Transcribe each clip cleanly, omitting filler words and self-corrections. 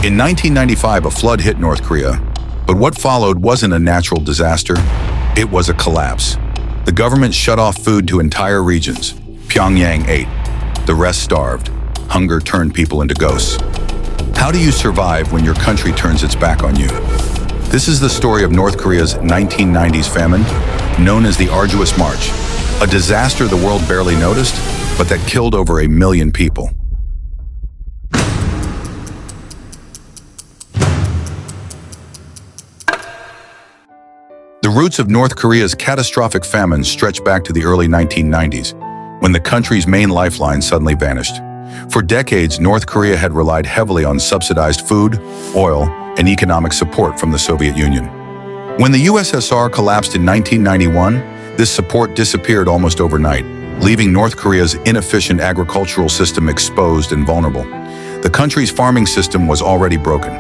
In 1995, a flood hit North Korea, but what followed wasn't a natural disaster, it was a collapse. The government shut off food to entire regions. Pyongyang ate. The rest starved. Hunger turned people into ghosts. How do you survive when your country turns its back on you? This is the story of North Korea's 1990s famine, known as the Arduous March, a disaster the world barely noticed, but that killed over 1 million people. The roots of North Korea's catastrophic famine stretch back to the early 1990s, when the country's main lifeline suddenly vanished. For decades, North Korea had relied heavily on subsidized food, oil, and economic support from the Soviet Union. When the USSR collapsed in 1991, this support disappeared almost overnight, leaving North Korea's inefficient agricultural system exposed and vulnerable. The country's farming system was already broken.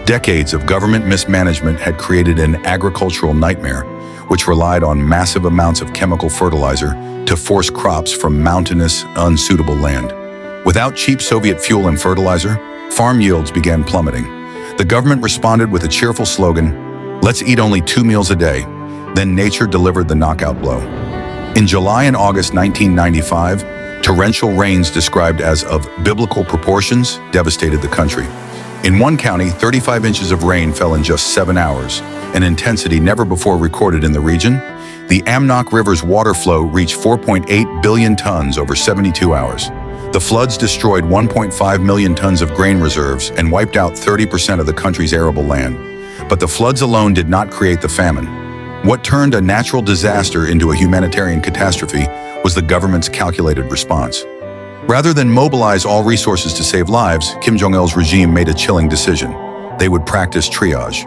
Decades of government mismanagement had created an agricultural nightmare, which relied on massive amounts of chemical fertilizer to force crops from mountainous, unsuitable land. Without cheap Soviet fuel and fertilizer, farm yields began plummeting. The government responded with a cheerful slogan, "Let's eat only 2 meals a day." Then nature delivered the knockout blow. In July and August 1995, torrential rains described as of biblical proportions devastated the country. In one county, 35 inches of rain fell in just 7 hours, an intensity never before recorded in the region. The Amnok River's water flow reached 4.8 billion tons over 72 hours. The floods destroyed 1.5 million tons of grain reserves and wiped out 30% of the country's arable land. But the floods alone did not create the famine. What turned a natural disaster into a humanitarian catastrophe was the government's calculated response. Rather than mobilize all resources to save lives, Kim Jong-il's regime made a chilling decision. They would practice triage.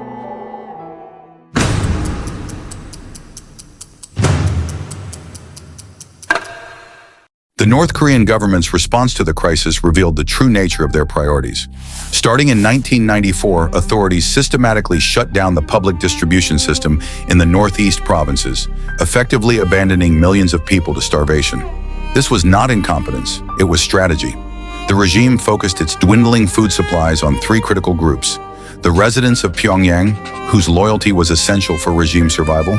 The North Korean government's response to the crisis revealed the true nature of their priorities. Starting in 1994, authorities systematically shut down the public distribution system in the northeast provinces, effectively abandoning millions of people to starvation. This was not incompetence, it was strategy. The regime focused its dwindling food supplies on 3 critical groups: the residents of Pyongyang, whose loyalty was essential for regime survival,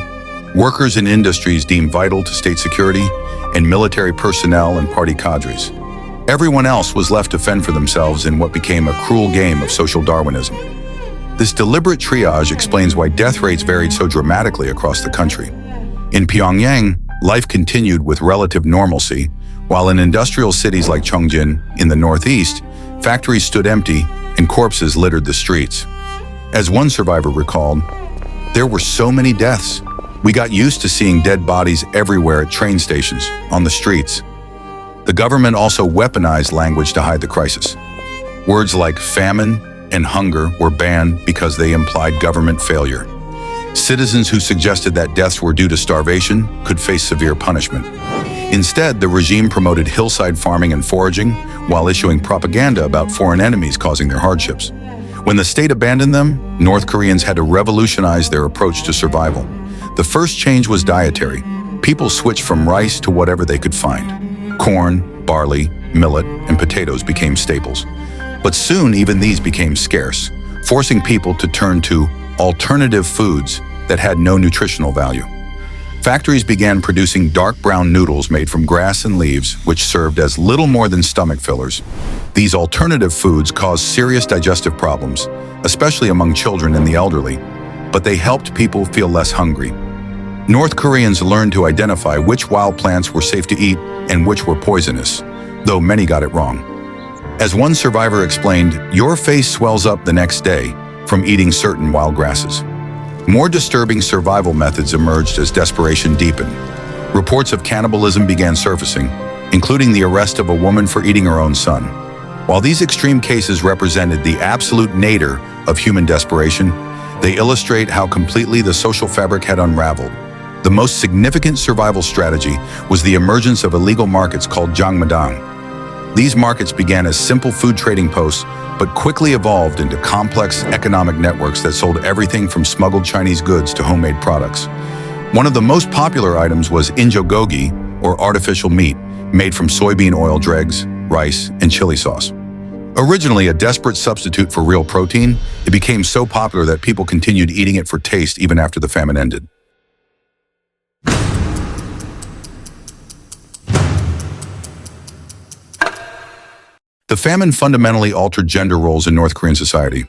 workers in industries deemed vital to state security, and military personnel and party cadres. Everyone else was left to fend for themselves in what became a cruel game of social Darwinism. This deliberate triage explains why death rates varied so dramatically across the country. In Pyongyang, life continued with relative normalcy, while in industrial cities like Chongjin, in the northeast, factories stood empty and corpses littered the streets. As one survivor recalled, "There were so many deaths. We got used to seeing dead bodies everywhere at train stations, on the streets." The government also weaponized language to hide the crisis. Words like famine and hunger were banned because they implied government failure. Citizens who suggested that deaths were due to starvation could face severe punishment. Instead, the regime promoted hillside farming and foraging while issuing propaganda about foreign enemies causing their hardships. When the state abandoned them, North Koreans had to revolutionize their approach to survival. The first change was dietary. People switched from rice to whatever they could find. Corn, barley, millet, and potatoes became staples. But soon even these became scarce, forcing people to turn to alternative foods that had no nutritional value. Factories began producing dark brown noodles made from grass and leaves, which served as little more than stomach fillers. These alternative foods caused serious digestive problems, especially among children and the elderly, but they helped people feel less hungry. North Koreans learned to identify which wild plants were safe to eat and which were poisonous, though many got it wrong. As one survivor explained, "Your face swells up the next day from eating certain wild grasses." More disturbing survival methods emerged as desperation deepened. Reports of cannibalism began surfacing, including the arrest of a woman for eating her own son. While these extreme cases represented the absolute nadir of human desperation, they illustrate how completely the social fabric had unraveled. The most significant survival strategy was the emergence of illegal markets called jangmadang. These markets began as simple food trading posts, but quickly evolved into complex economic networks that sold everything from smuggled Chinese goods to homemade products. One of the most popular items was injogogi, or artificial meat, made from soybean oil dregs, rice, and chili sauce. Originally a desperate substitute for real protein, it became so popular that people continued eating it for taste even after the famine ended. The famine fundamentally altered gender roles in North Korean society.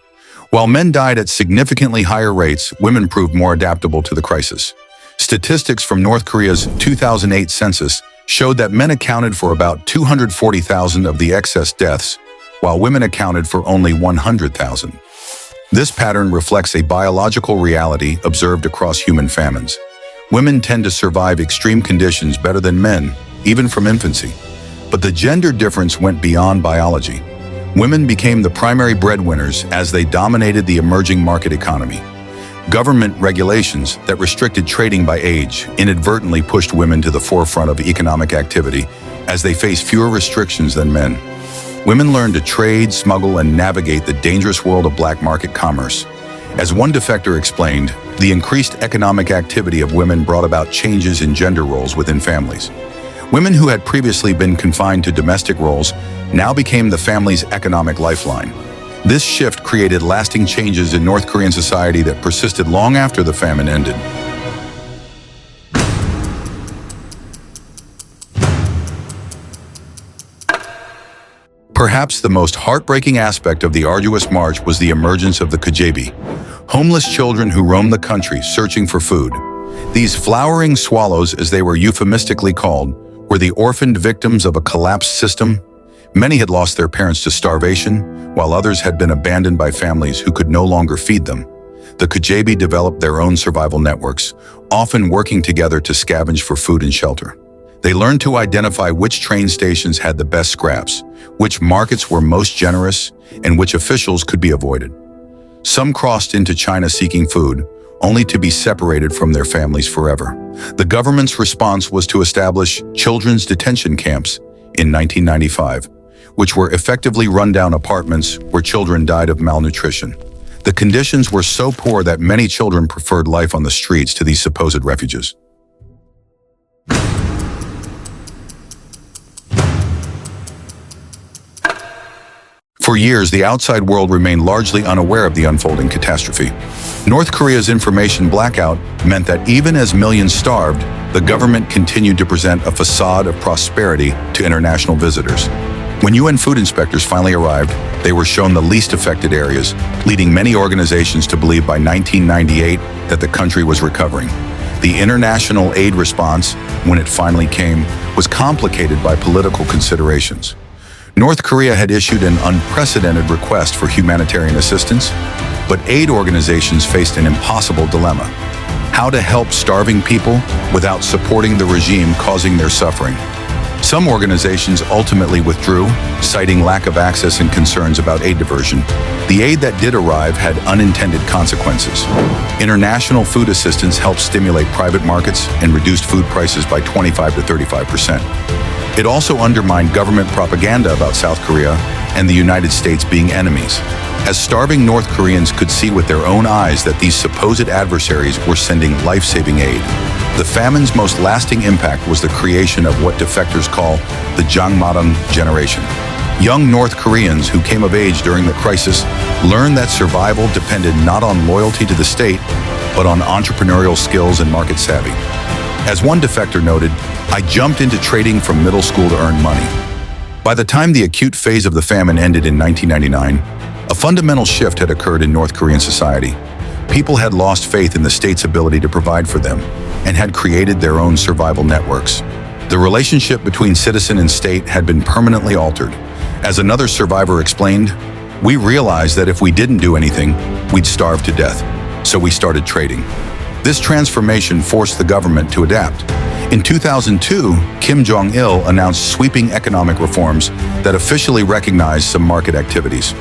While men died at significantly higher rates, women proved more adaptable to the crisis. Statistics from North Korea's 2008 census showed that men accounted for about 240,000 of the excess deaths, while women accounted for only 100,000. This pattern reflects a biological reality observed across human famines. Women tend to survive extreme conditions better than men, even from infancy. But the gender difference went beyond biology. Women became the primary breadwinners as they dominated the emerging market economy. Government regulations that restricted trading by age inadvertently pushed women to the forefront of economic activity as they faced fewer restrictions than men. Women learned to trade, smuggle, and navigate the dangerous world of black market commerce. As one defector explained, the increased economic activity of women brought about changes in gender roles within families. Women who had previously been confined to domestic roles now became the family's economic lifeline. This shift created lasting changes in North Korean society that persisted long after the famine ended. Perhaps the most heartbreaking aspect of the Arduous March was the emergence of the KJB, homeless children who roamed the country searching for food. These flowering swallows, as they were euphemistically called, were the orphaned victims of a collapsed system. Many had lost their parents to starvation, while others had been abandoned by families who could no longer feed them. The KJB developed their own survival networks, often working together to scavenge for food and shelter. They learned to identify which train stations had the best scraps, which markets were most generous, and which officials could be avoided. Some crossed into China seeking food, only to be separated from their families forever. The government's response was to establish children's detention camps in 1995, which were effectively rundown apartments where children died of malnutrition. The conditions were so poor that many children preferred life on the streets to these supposed refuges. For years, the outside world remained largely unaware of the unfolding catastrophe. North Korea's information blackout meant that even as millions starved, the government continued to present a facade of prosperity to international visitors. When UN food inspectors finally arrived, they were shown the least affected areas, leading many organizations to believe by 1998 that the country was recovering. The international aid response, when it finally came, was complicated by political considerations. North Korea had issued an unprecedented request for humanitarian assistance, but aid organizations faced an impossible dilemma: how to help starving people without supporting the regime causing their suffering. Some organizations ultimately withdrew, citing lack of access and concerns about aid diversion. The aid that did arrive had unintended consequences. International food assistance helped stimulate private markets and reduced food prices by 25 to 35%. It also undermined government propaganda about South Korea and the United States being enemies, as starving North Koreans could see with their own eyes that these supposed adversaries were sending life-saving aid. The famine's most lasting impact was the creation of what defectors call the Jangmadang generation. Young North Koreans who came of age during the crisis learned that survival depended not on loyalty to the state, but on entrepreneurial skills and market savvy. As one defector noted, "I jumped into trading from middle school to earn money." By the time the acute phase of the famine ended in 1999, a fundamental shift had occurred in North Korean society. People had lost faith in the state's ability to provide for them and had created their own survival networks. The relationship between citizen and state had been permanently altered. As another survivor explained, "We realized that if we didn't do anything, we'd starve to death. So we started trading." This transformation forced the government to adapt. In 2002, Kim Jong-il announced sweeping economic reforms that officially recognized some market activities.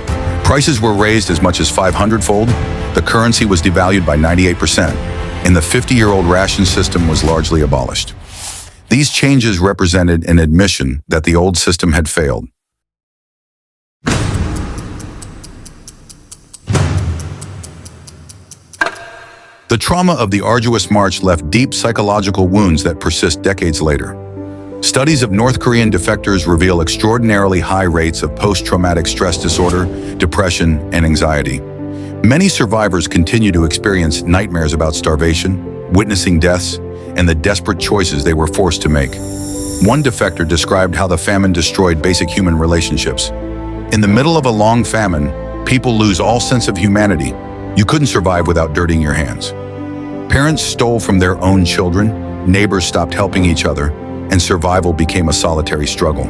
Prices were raised as much as 500-fold, the currency was devalued by 98%, and the 50-year-old ration system was largely abolished. These changes represented an admission that the old system had failed. The trauma of the Arduous March left deep psychological wounds that persist decades later. Studies of North Korean defectors reveal extraordinarily high rates of post-traumatic stress disorder, depression, and anxiety. Many survivors continue to experience nightmares about starvation, witnessing deaths, and the desperate choices they were forced to make. One defector described how the famine destroyed basic human relationships. In the middle of a long famine, people lose all sense of humanity. You couldn't survive without dirtying your hands. Parents stole from their own children, neighbors stopped helping each other, and survival became a solitary struggle.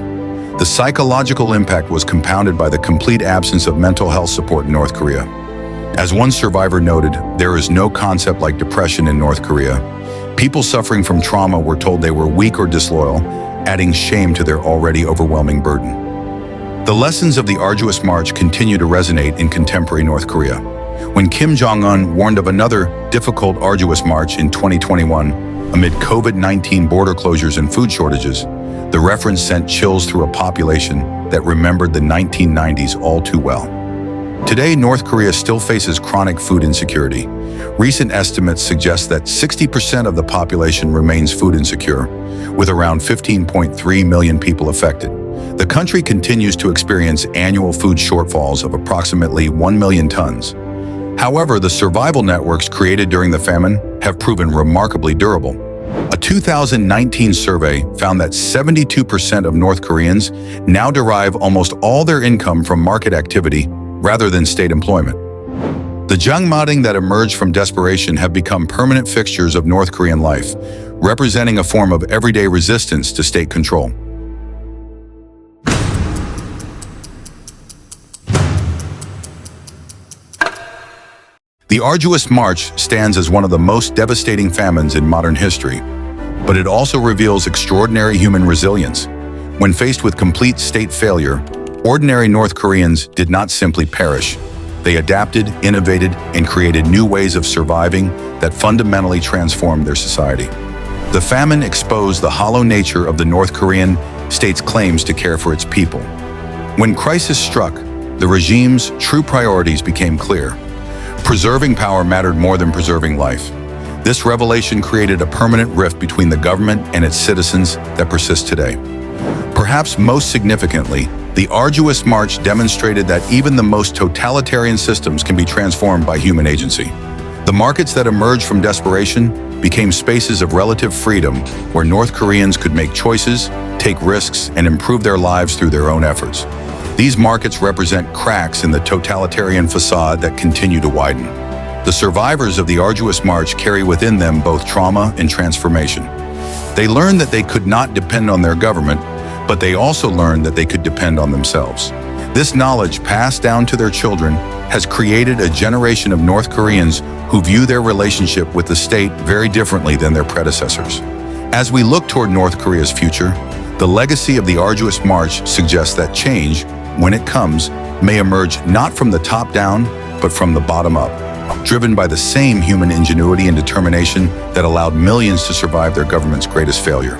The psychological impact was compounded by the complete absence of mental health support in North Korea. As one survivor noted, there is no concept like depression in North Korea. People suffering from trauma were told they were weak or disloyal, adding shame to their already overwhelming burden. The lessons of the Arduous March continue to resonate in contemporary North Korea. When Kim Jong-un warned of another difficult Arduous March in 2021, amid COVID-19 border closures and food shortages, the reference sent chills through a population that remembered the 1990s all too well. Today, North Korea still faces chronic food insecurity. Recent estimates suggest that 60% of the population remains food insecure, with around 15.3 million people affected. The country continues to experience annual food shortfalls of approximately 1 million tons. However, the survival networks created during the famine have proven remarkably durable. A 2019 survey found that 72% of North Koreans now derive almost all their income from market activity rather than state employment. The jangmading that emerged from desperation have become permanent fixtures of North Korean life, representing a form of everyday resistance to state control. The Arduous March stands as one of the most devastating famines in modern history, but it also reveals extraordinary human resilience. When faced with complete state failure, ordinary North Koreans did not simply perish. They adapted, innovated, and created new ways of surviving that fundamentally transformed their society. The famine exposed the hollow nature of the North Korean state's claims to care for its people. When crisis struck, the regime's true priorities became clear. Preserving power mattered more than preserving life. This revelation created a permanent rift between the government and its citizens that persists today. Perhaps most significantly, the Arduous March demonstrated that even the most totalitarian systems can be transformed by human agency. The markets that emerged from desperation became spaces of relative freedom where North Koreans could make choices, take risks, and improve their lives through their own efforts. These markets represent cracks in the totalitarian facade that continue to widen. The survivors of the Arduous March carry within them both trauma and transformation. They learned that they could not depend on their government, but they also learned that they could depend on themselves. This knowledge, passed down to their children, has created a generation of North Koreans who view their relationship with the state very differently than their predecessors. As we look toward North Korea's future, the legacy of the Arduous March suggests that change, when it comes, may emerge not from the top down, but from the bottom up, driven by the same human ingenuity and determination that allowed millions to survive their government's greatest failure.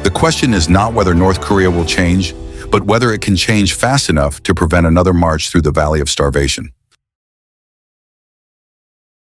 The question is not whether North Korea will change, but whether it can change fast enough to prevent another march through the valley of starvation.